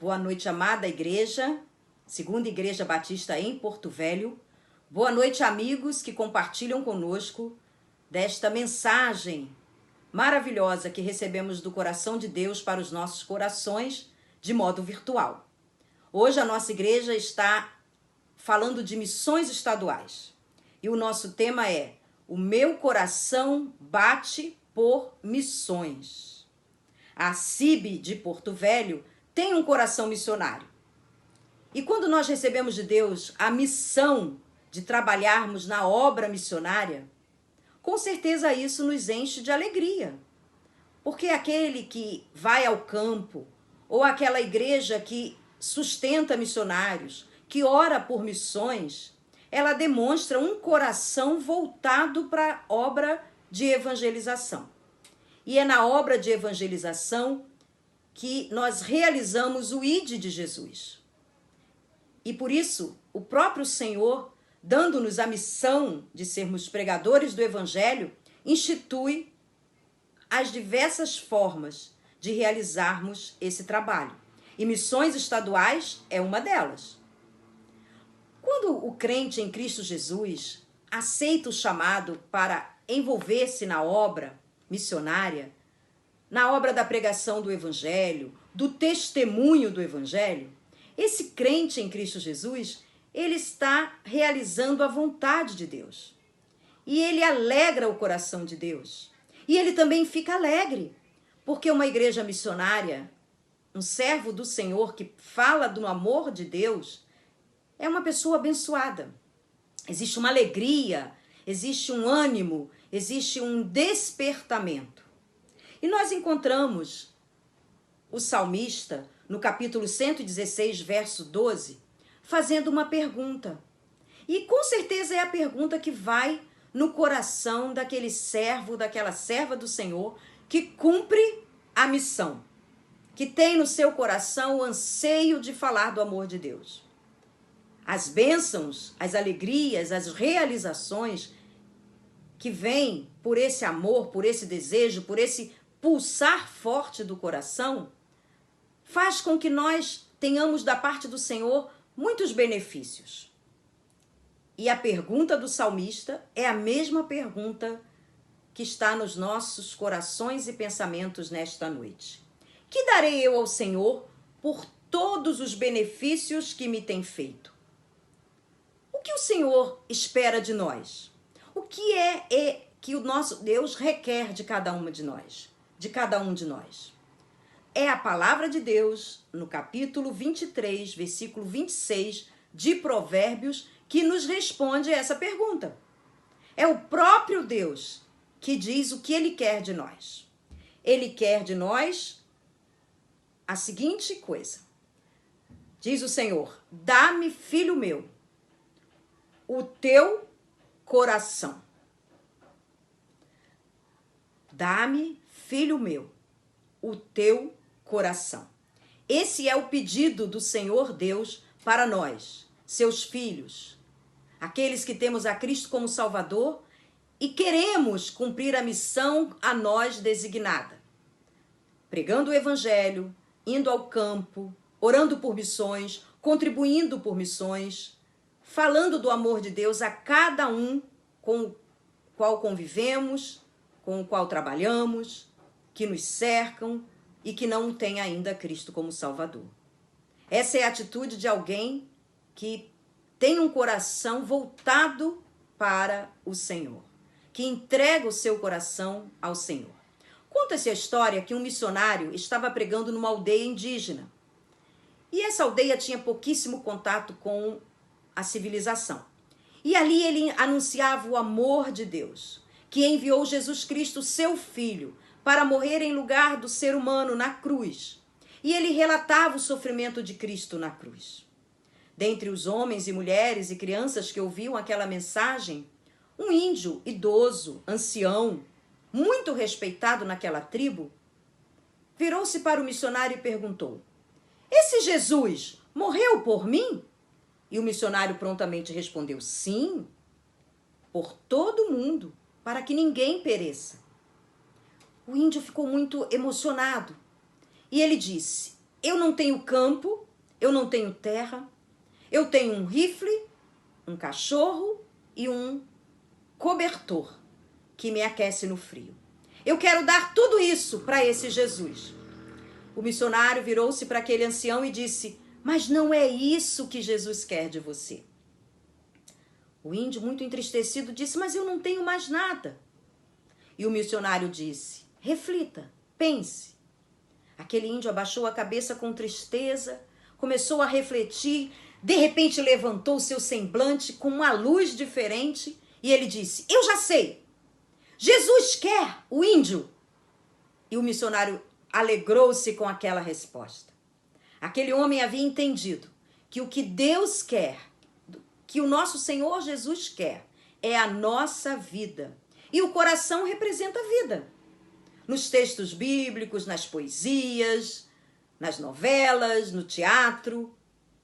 Boa noite, amada igreja, Segunda Igreja Batista em Porto Velho. Boa noite, amigos que compartilham conosco desta mensagem maravilhosa que recebemos do coração de Deus para os nossos corações de modo virtual. Hoje a nossa igreja está falando de missões estaduais e o nosso tema é: o meu coração bate por missões. A CIB de Porto Velho tem um coração missionário. E quando nós recebemos de Deus a missão de trabalharmos na obra missionária, com certeza isso nos enche de alegria. Porque aquele que vai ao campo, ou aquela igreja que sustenta missionários, que ora por missões, ela demonstra um coração voltado para a obra de evangelização. E é na obra de evangelização que nós realizamos o ID de Jesus. E por isso, o próprio Senhor, dando-nos a missão de sermos pregadores do Evangelho, institui as diversas formas de realizarmos esse trabalho. E missões estaduais é uma delas. Quando o crente em Cristo Jesus aceita o chamado para envolver-se na obra missionária, na obra da pregação do Evangelho, do testemunho do Evangelho, esse crente em Cristo Jesus, ele está realizando a vontade de Deus. E ele alegra o coração de Deus. E ele também fica alegre, porque uma igreja missionária, um servo do Senhor que fala do amor de Deus, é uma pessoa abençoada. Existe uma alegria, existe um ânimo, existe um despertamento. E nós encontramos o salmista, no capítulo 116, verso 12, fazendo uma pergunta. E com certeza é a pergunta que vai no coração daquele servo, daquela serva do Senhor, que cumpre a missão, que tem no seu coração o anseio de falar do amor de Deus. As bênçãos, as alegrias, as realizações que vêm por esse amor, por esse desejo, por esse pulsar forte do coração, faz com que nós tenhamos da parte do Senhor muitos benefícios. E a pergunta do salmista é a mesma pergunta que está nos nossos corações e pensamentos nesta noite. Que darei eu ao Senhor por todos os benefícios que me tem feito? O que o Senhor espera de nós? O que é que o nosso Deus requer de cada uma de nós? De cada um de nós. É a palavra de Deus, no capítulo 23, versículo 26 de Provérbios, que nos responde essa pergunta. É o próprio Deus que diz o que ele quer de nós. Ele quer de nós a seguinte coisa. Diz o Senhor: dá-me, filho meu, o teu coração. Dá-me, filho meu, o teu coração. Esse é o pedido do Senhor Deus para nós, seus filhos, aqueles que temos a Cristo como Salvador e queremos cumprir a missão a nós designada. Pregando o Evangelho, indo ao campo, orando por missões, contribuindo por missões, falando do amor de Deus a cada um com o qual convivemos, com o qual trabalhamos, que nos cercam e que não tem ainda Cristo como Salvador. Essa é a atitude de alguém que tem um coração voltado para o Senhor, que entrega o seu coração ao Senhor. Conta-se a história que um missionário estava pregando numa aldeia indígena. E essa aldeia tinha pouquíssimo contato com a civilização. E ali ele anunciava o amor de Deus, que enviou Jesus Cristo, seu Filho, para morrer em lugar do ser humano na cruz. E ele relatava o sofrimento de Cristo na cruz. Dentre os homens e mulheres e crianças que ouviam aquela mensagem, um índio idoso, ancião, muito respeitado naquela tribo, virou-se para o missionário e perguntou: esse Jesus morreu por mim? E o missionário prontamente respondeu: sim, por todo mundo, para que ninguém pereça. O índio ficou muito emocionado e ele disse: Eu não tenho campo, eu não tenho terra, eu tenho um rifle, um cachorro e um cobertor que me aquece no frio. Eu quero dar tudo isso para esse Jesus. O missionário virou-se para aquele ancião e disse: mas não é isso que Jesus quer de você. O índio, muito entristecido, disse: mas eu não tenho mais nada. E o missionário disse: reflita, pense. Aquele índio abaixou a cabeça com tristeza, começou a refletir, de repente levantou seu semblante com uma luz diferente e ele disse: eu já sei, Jesus quer o índio. E o missionário alegrou-se com aquela resposta. Aquele homem havia entendido que o que Deus quer, que o nosso Senhor Jesus quer, é a nossa vida. E o coração representa a vida. Nos textos bíblicos, nas poesias, nas novelas, no teatro,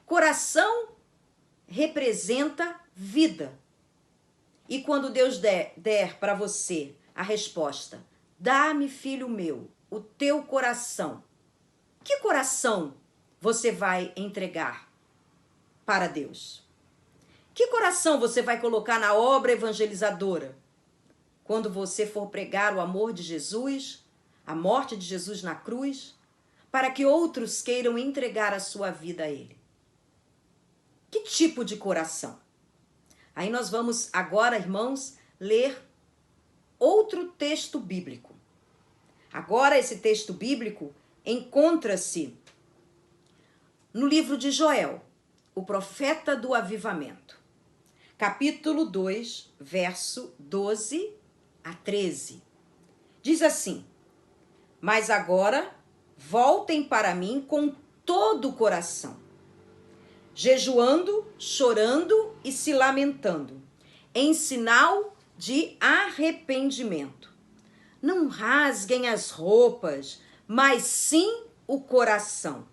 coração representa vida. E quando Deus der para você a resposta: dá-me, filho meu, o teu coração. Que coração você vai entregar para Deus? Que coração você vai colocar na obra evangelizadora? Quando você for pregar o amor de Jesus, a morte de Jesus na cruz, para que outros queiram entregar a sua vida a Ele. Que tipo de coração? Aí nós vamos agora, irmãos, ler outro texto bíblico. Agora esse texto bíblico encontra-se no livro de Joel, o profeta do avivamento. Capítulo 2, verso 12 a 13. Diz assim: mas agora voltem para mim com todo o coração, jejuando, chorando e se lamentando, em sinal de arrependimento. Não rasguem as roupas, mas sim o coração.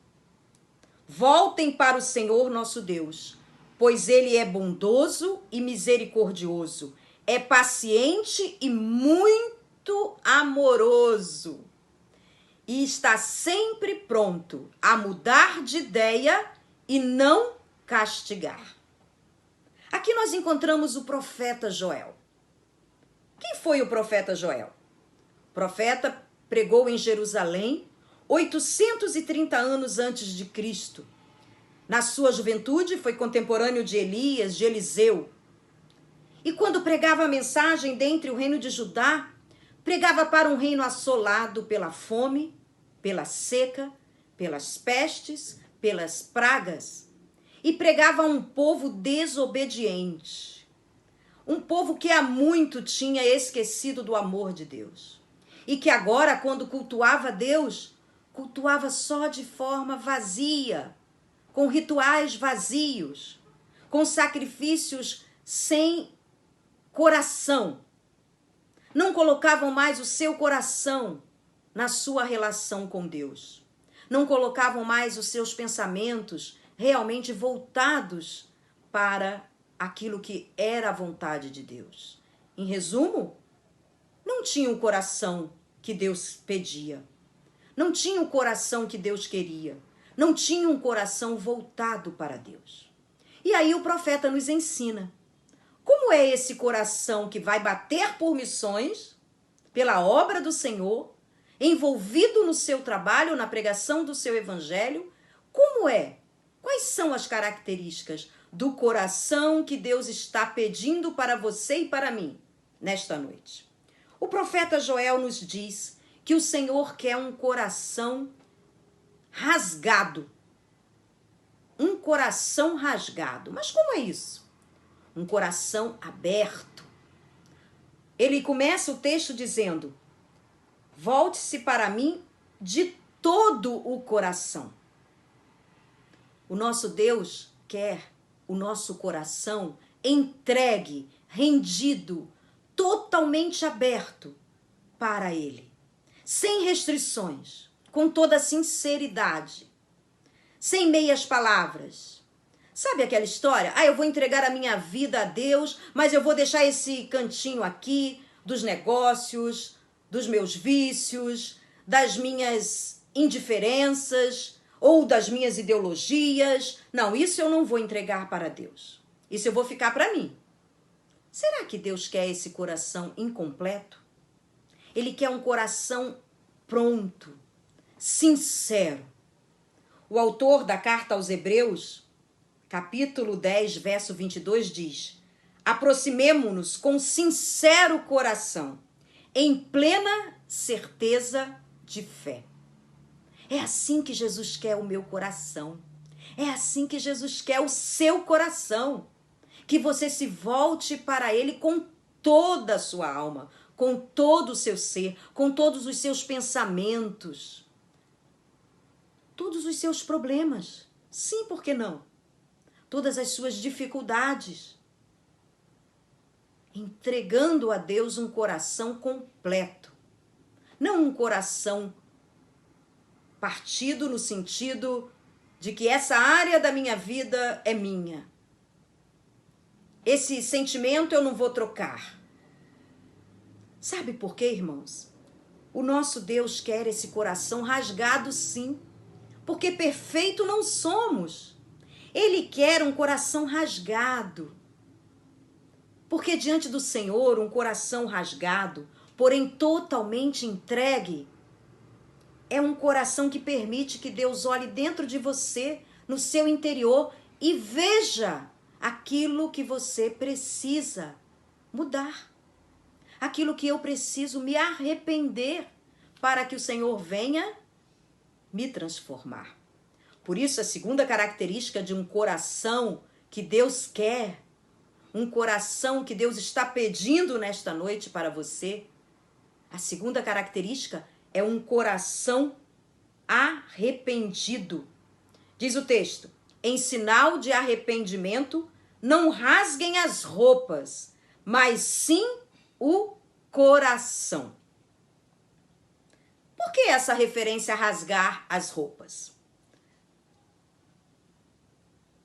Voltem para o Senhor nosso Deus, pois Ele é bondoso e misericordioso, é paciente e muito amoroso, e está sempre pronto a mudar de ideia e não castigar. Aqui nós encontramos o profeta Joel. Quem foi o profeta Joel? O profeta pregou em Jerusalém 830 anos antes de Cristo. Na sua juventude foi contemporâneo de Elias, de Eliseu. E quando pregava a mensagem dentre o reino de Judá, pregava para um reino assolado pela fome, pela seca, pelas pestes, pelas pragas. E pregava a um povo desobediente. Um povo que há muito tinha esquecido do amor de Deus. E que agora, quando cultuava Deus, cultuava só de forma vazia, com rituais vazios, com sacrifícios sem coração. Não colocavam mais o seu coração na sua relação com Deus. Não colocavam mais os seus pensamentos realmente voltados para aquilo que era a vontade de Deus. Em resumo, não tinha o coração que Deus pedia. Não tinha o coração que Deus queria. Não tinha um coração voltado para Deus. E aí o profeta nos ensina como é esse coração que vai bater por missões, pela obra do Senhor, envolvido no seu trabalho, na pregação do seu evangelho. Como é? Quais são as características do coração que Deus está pedindo para você e para mim nesta noite? O profeta Joel nos diz que o Senhor quer um coração rasgado. Um coração rasgado. Mas como é isso? Um coração aberto. Ele começa o texto dizendo: volte-se para mim de todo o coração. O nosso Deus quer o nosso coração entregue, rendido, totalmente aberto para Ele, sem restrições, com toda sinceridade, sem meias palavras. Sabe aquela história? Eu vou entregar a minha vida a Deus, mas eu vou deixar esse cantinho aqui dos negócios, dos meus vícios, das minhas indiferenças, ou das minhas ideologias. Não, isso eu não vou entregar para Deus. Isso eu vou ficar para mim. Será que Deus quer esse coração incompleto? Ele quer um coração pronto, sincero. O autor da carta aos Hebreus, capítulo 10, verso 22, diz: aproximemo-nos com sincero coração, em plena certeza de fé. É assim que Jesus quer o meu coração. É assim que Jesus quer o seu coração. Que você se volte para Ele com toda a sua alma, com todo o seu ser, com todos os seus pensamentos, todos os seus problemas. Sim, por que não? Todas as suas dificuldades. Entregando a Deus um coração completo. Não um coração partido no sentido de que essa área da minha vida é minha. Esse sentimento eu não vou trocar. Sabe por quê, irmãos? O nosso Deus quer esse coração rasgado, sim. Porque perfeito não somos. Ele quer um coração rasgado. Porque diante do Senhor, um coração rasgado, porém totalmente entregue, é um coração que permite que Deus olhe dentro de você, no seu interior, e veja aquilo que você precisa mudar. Aquilo que eu preciso me arrepender para que o Senhor venha me transformar. Por isso, a segunda característica de um coração que Deus quer, um coração que Deus está pedindo nesta noite para você, a segunda característica é um coração arrependido. Diz o texto: em sinal de arrependimento, não rasguem as roupas, mas sim o coração. Por que essa referência a rasgar as roupas?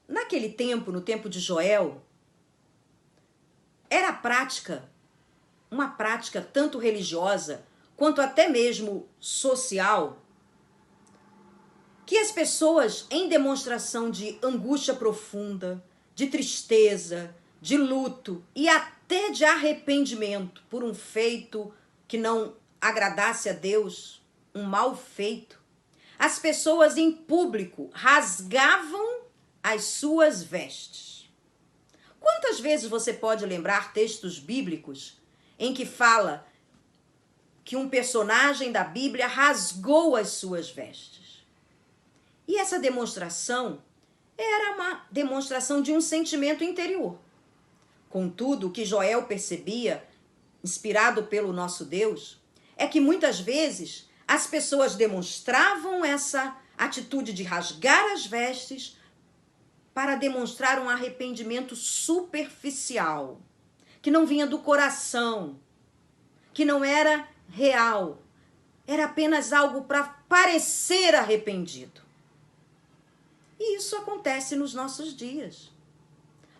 Naquele tempo, no tempo de Joel, era uma prática tanto religiosa quanto até mesmo social, que as pessoas, em demonstração de angústia profunda, de tristeza, de luto e até de arrependimento por um feito que não agradasse a Deus, um mal feito, as pessoas em público rasgavam as suas vestes. Quantas vezes você pode lembrar textos bíblicos em que fala que um personagem da Bíblia rasgou as suas vestes? E essa demonstração era uma demonstração de um sentimento interior. Contudo, o que Joel percebia, inspirado pelo nosso Deus, é que muitas vezes as pessoas demonstravam essa atitude de rasgar as vestes para demonstrar um arrependimento superficial, que não vinha do coração, que não era real, era apenas algo para parecer arrependido. E isso acontece nos nossos dias.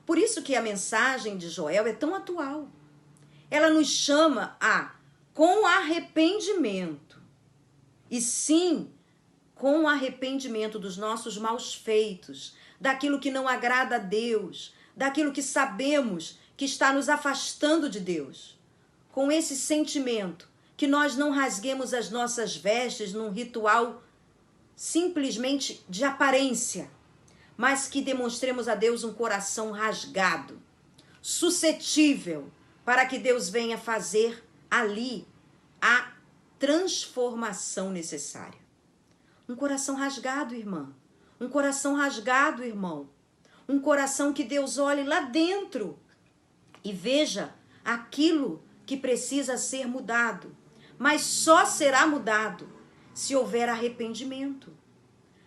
Por isso que a mensagem de Joel é tão atual. Ela nos chama com arrependimento. E sim, com arrependimento dos nossos maus feitos, daquilo que não agrada a Deus, daquilo que sabemos que está nos afastando de Deus. Com esse sentimento, que nós não rasguemos as nossas vestes num ritual simplesmente de aparência, mas que demonstremos a Deus um coração rasgado, suscetível, para que Deus venha fazer ali a transformação necessária. Um coração rasgado, irmã. Um coração rasgado, irmão. Um coração que Deus olhe lá dentro e veja aquilo que precisa ser mudado. Mas só será mudado se houver arrependimento,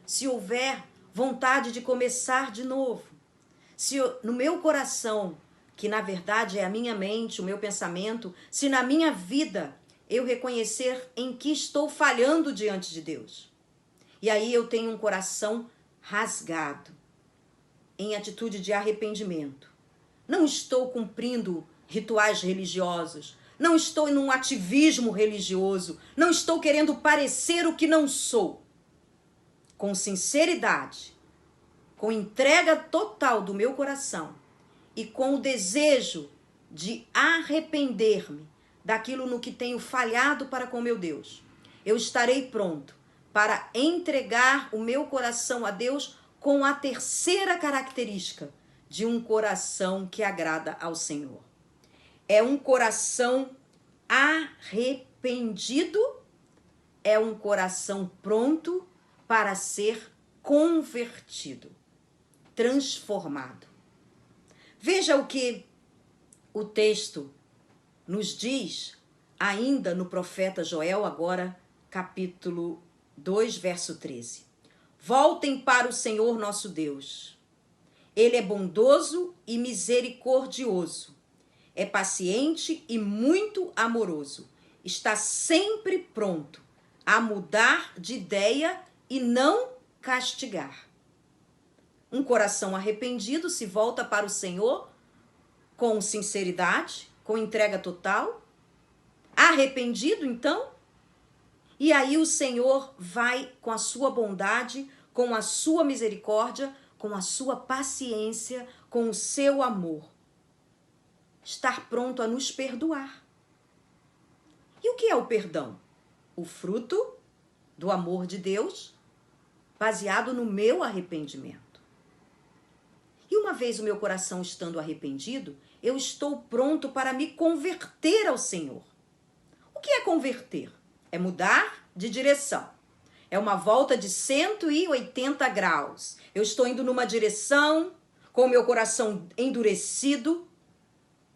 se houver vontade de começar de novo. Se no meu coração, que na verdade é a minha mente, o meu pensamento, se na minha vida eu reconhecer em que estou falhando diante de Deus. E aí eu tenho um coração rasgado, em atitude de arrependimento. Não estou cumprindo rituais religiosos, não estou em um ativismo religioso, não estou querendo parecer o que não sou. com sinceridade, com entrega total do meu coração e com o desejo de arrepender-me daquilo no que tenho falhado para com meu Deus, eu estarei pronto para entregar o meu coração a Deus com a terceira característica de um coração que agrada ao Senhor. É um coração arrependido, é um coração pronto para ser convertido, transformado. Veja o que o texto nos diz ainda no profeta Joel, agora capítulo 2, verso 13. Voltem para o Senhor nosso Deus. Ele é bondoso e misericordioso. É paciente e muito amoroso. Está sempre pronto a mudar de ideia e não castigar. Um coração arrependido se volta para o Senhor com sinceridade, com entrega total. Arrependido, então, e aí o Senhor vai com a sua bondade, com a sua misericórdia, com a sua paciência, com o seu amor, estar pronto a nos perdoar. E o que é o perdão? O fruto do amor de Deus, baseado no meu arrependimento. E uma vez o meu coração estando arrependido, eu estou pronto para me converter ao Senhor. O que é converter? É mudar de direção. É uma volta de 180 graus. Eu estou indo numa direção, com o meu coração endurecido,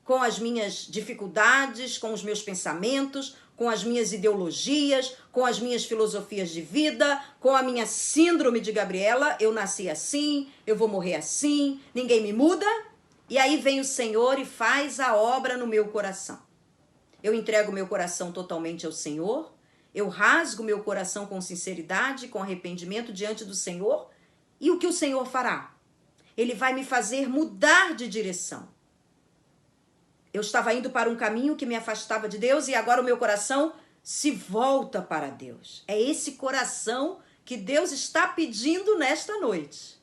com as minhas dificuldades, com os meus pensamentos, com as minhas ideologias, com as minhas filosofias de vida, com a minha síndrome de Gabriela. Eu nasci assim, eu vou morrer assim, ninguém me muda. E aí vem o Senhor e faz a obra no meu coração. Eu entrego meu coração totalmente ao Senhor, eu rasgo meu coração com sinceridade, com arrependimento diante do Senhor. E o que o Senhor fará? Ele vai me fazer mudar de direção. Eu estava indo para um caminho que me afastava de Deus e agora o meu coração se volta para Deus. É esse coração que Deus está pedindo nesta noite.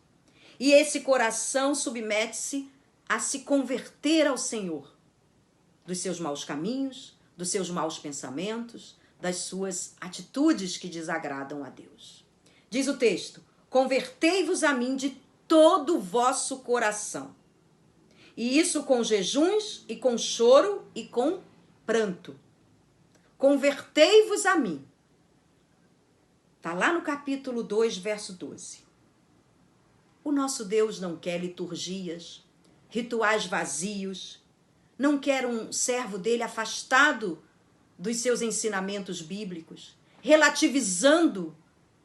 E esse coração submete-se a se converter ao Senhor, dos seus maus caminhos, dos seus maus pensamentos, das suas atitudes que desagradam a Deus. Diz o texto: convertei-vos a mim de todo o vosso coração. E isso com jejuns e com choro e com pranto. Convertei-vos a mim. Está lá no capítulo 2, verso 12. O nosso Deus não quer liturgias, rituais vazios, não quer um servo dele afastado dos seus ensinamentos bíblicos, relativizando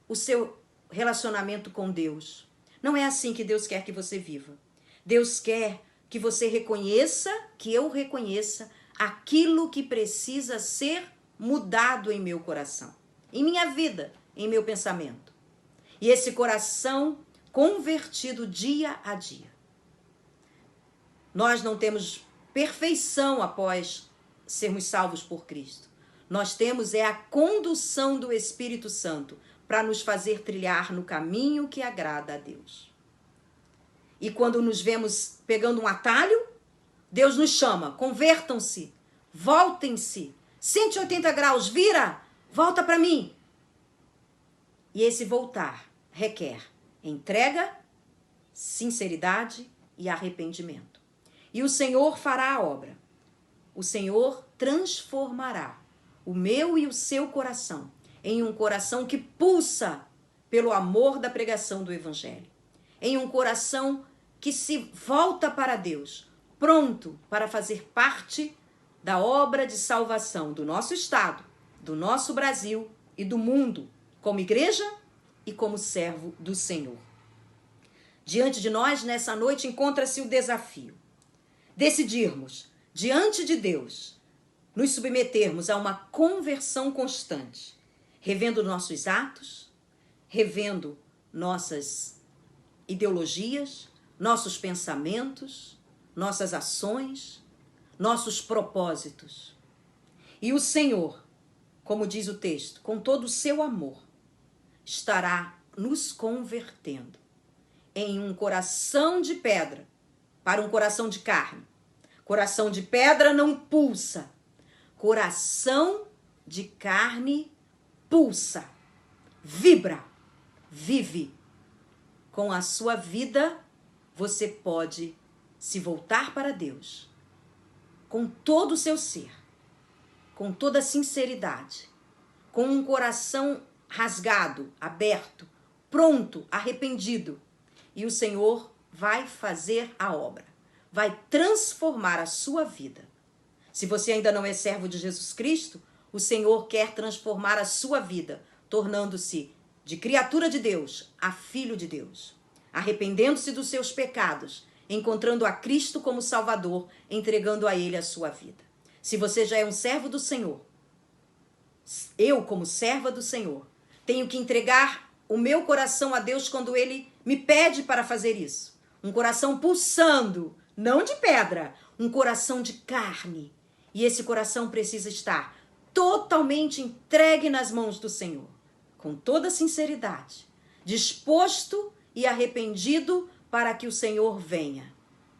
o seu relacionamento com Deus. Não é assim que Deus quer que você viva. Deus quer que você reconheça, que eu reconheça aquilo que precisa ser mudado em meu coração, em minha vida, em meu pensamento. E esse coração convertido dia a dia. Nós não temos perfeição após sermos salvos por Cristo. Nós temos a condução do Espírito Santo para nos fazer trilhar no caminho que agrada a Deus. E quando nos vemos pegando um atalho, Deus nos chama: convertam-se, voltem-se, 180 graus, vira, volta para mim. E esse voltar requer entrega, sinceridade e arrependimento. E o Senhor fará a obra. O Senhor transformará o meu e o seu coração em um coração que pulsa pelo amor da pregação do Evangelho. Em um coração que se volta para Deus, pronto para fazer parte da obra de salvação do nosso Estado, do nosso Brasil e do mundo, como igreja e como servo do Senhor. Diante de nós, nessa noite, encontra-se o desafio. Decidirmos, diante de Deus, nos submetermos a uma conversão constante, revendo nossos atos, revendo nossas ideologias, nossos pensamentos, nossas ações, nossos propósitos. E o Senhor, como diz o texto, com todo o seu amor, estará nos convertendo em um coração de pedra para um coração de carne. Coração de pedra não pulsa. Coração de carne pulsa, vibra, vive. Com a sua vida, você pode se voltar para Deus com todo o seu ser, com toda a sinceridade, com um coração rasgado, aberto, pronto, arrependido. E o Senhor vai fazer a obra, vai transformar a sua vida. Se você ainda não é servo de Jesus Cristo, o Senhor quer transformar a sua vida, tornando-se de criatura de Deus a filho de Deus, arrependendo-se dos seus pecados, encontrando a Cristo como Salvador, entregando a Ele a sua vida. Se você já é um servo do Senhor, eu, como serva do Senhor, tenho que entregar o meu coração a Deus quando Ele me pede para fazer isso. Um coração pulsando, não de pedra, um coração de carne. E esse coração precisa estar totalmente entregue nas mãos do Senhor, com toda sinceridade, disposto e arrependido para que o Senhor venha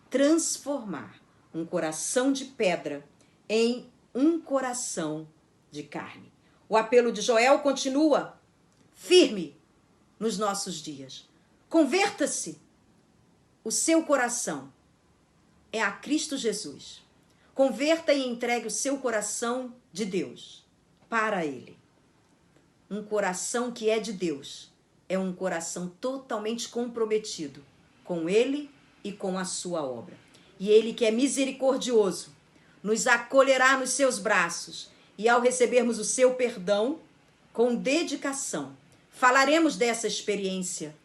transformar um coração de pedra em um coração de carne. O apelo de Joel continua firme nos nossos dias. Converta-se. O seu coração é a Cristo Jesus. Converta e entregue o seu coração de Deus para Ele. Um coração que é de Deus é um coração totalmente comprometido com Ele e com a sua obra. E Ele, que é misericordioso, nos acolherá nos seus braços e, ao recebermos o seu perdão, com dedicação, falaremos dessa experiência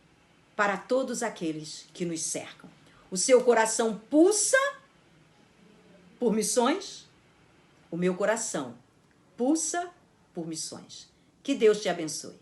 para todos aqueles que nos cercam. O seu coração pulsa por missões, o meu coração pulsa por missões. Que Deus te abençoe.